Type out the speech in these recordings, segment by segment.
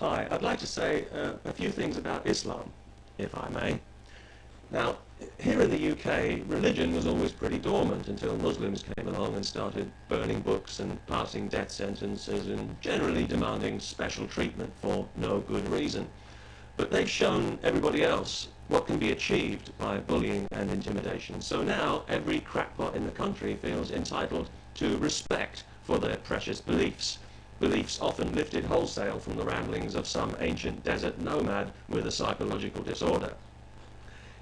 Hi, I'd like to say a few things about Islam, if I may. Now, here in the UK, religion was always pretty dormant until Muslims came along and started burning books and passing death sentences and generally demanding special treatment for no good reason. But they've shown everybody else what can be achieved by bullying and intimidation. So now every crackpot in the country feels entitled to respect for their precious beliefs. Beliefs often lifted wholesale from the ramblings of some ancient desert nomad with a psychological disorder.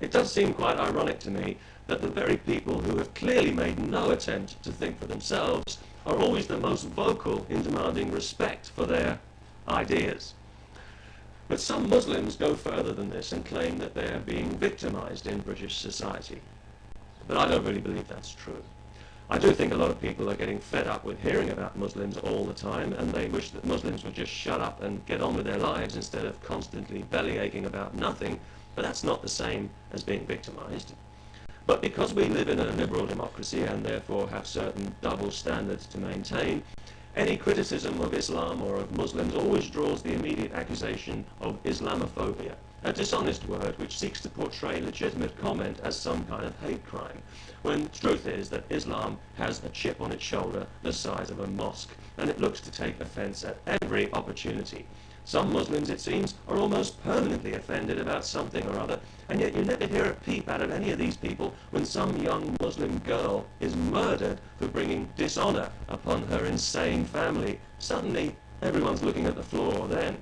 It does seem quite ironic to me that the very people who have clearly made no attempt to think for themselves are always the most vocal in demanding respect for their ideas. But some Muslims go further than this and claim that they are being victimized in British society. But I don't really believe that's true. I do think a lot of people are getting fed up with hearing about Muslims all the time, and they wish that Muslims would just shut up and get on with their lives instead of constantly bellyaching about nothing, but that's not the same as being victimized. But because we live in a liberal democracy and therefore have certain double standards to maintain, any criticism of Islam or of Muslims always draws the immediate accusation of Islamophobia, a dishonest word which seeks to portray legitimate comment as some kind of hate crime, when the truth is that Islam has a chip on its shoulder the size of a mosque, and it looks to take offense at every opportunity. Some Muslims, it seems, are almost permanently offended about something or other, and yet you never hear a peep out of any of these people when some young Muslim girl is murdered for bringing dishonor upon her insane family. Suddenly, everyone's looking at the floor then.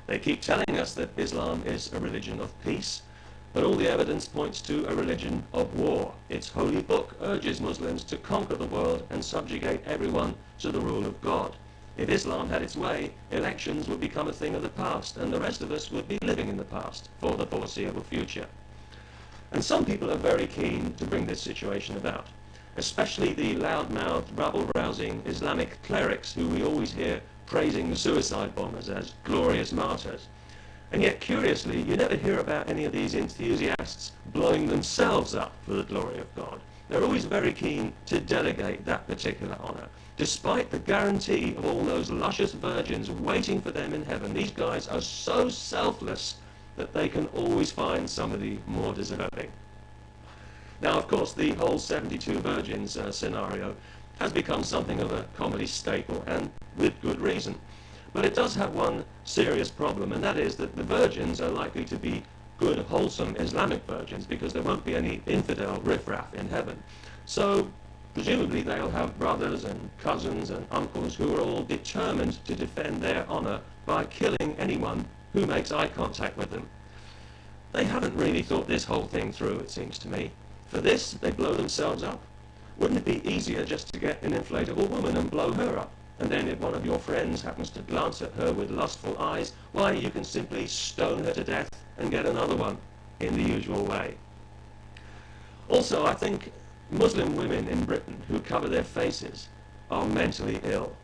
They keep telling us that Islam is a religion of peace, but all the evidence points to a religion of war. Its holy book urges Muslims to conquer the world and subjugate everyone to the rule of God. If Islam had its way, elections would become a thing of the past, and the rest of us would be living in the past for the foreseeable future. And some people are very keen to bring this situation about, especially the loud-mouthed, rabble-rousing Islamic clerics who we always hear praising the suicide bombers as glorious martyrs. And yet, curiously, you never hear about any of these enthusiasts blowing themselves up for the glory of God. They're always very keen to delegate that particular honor. Despite the guarantee of all those luscious virgins waiting for them in heaven, these guys are so selfless that they can always find somebody more deserving. Now, of course, the whole 72 virgins scenario has become something of a comedy staple, and with good reason. But it does have one serious problem, and that is that the virgins are likely to be good, wholesome Islamic virgins because there won't be any infidel riffraff in heaven. So presumably they'll have brothers and cousins and uncles who are all determined to defend their honor by killing anyone who makes eye contact with them. They haven't really thought this whole thing through, it seems to me. For this, they blow themselves up. Wouldn't it be easier just to get an inflatable woman and blow her up? And then if one of your friends happens to glance at her with lustful eyes, why, you can simply stone her to death and get another one in the usual way. Also, I think Muslim women in Britain who cover their faces are mentally ill.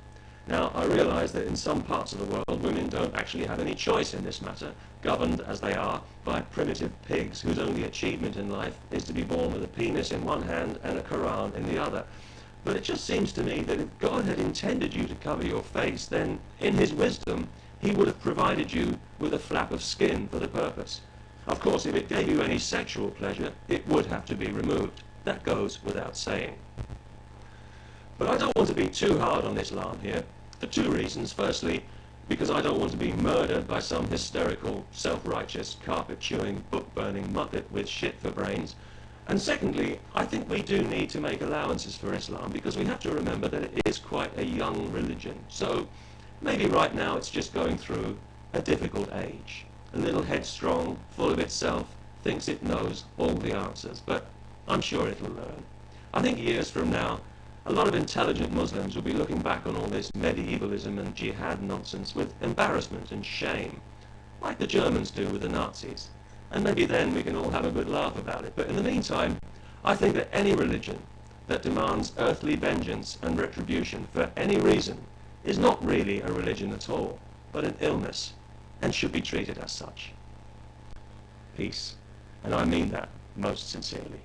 Now, I realize that in some parts of the world, women don't actually have any choice in this matter, governed as they are by primitive pigs whose only achievement in life is to be born with a penis in one hand and a Quran in the other. But it just seems to me that if God had intended you to cover your face, then in his wisdom, he would have provided you with a flap of skin for the purpose. Of course, if it gave you any sexual pleasure, it would have to be removed. That goes without saying. But I don't want to be too hard on Islam here, for two reasons. Firstly, because I don't want to be murdered by some hysterical, self-righteous, carpet-chewing, book-burning muppet with shit for brains. And secondly, I think we do need to make allowances for Islam, because we have to remember that it is quite a young religion. So maybe right now it's just going through a difficult age. A little headstrong, full of itself, thinks it knows all the answers, but I'm sure it'll learn. I think years from now, a lot of intelligent Muslims will be looking back on all this medievalism and jihad nonsense with embarrassment and shame, like the Germans do with the Nazis. And maybe then we can all have a good laugh about it. But in the meantime, I think that any religion that demands earthly vengeance and retribution for any reason is not really a religion at all, but an illness, and should be treated as such. Peace. And I mean that most sincerely.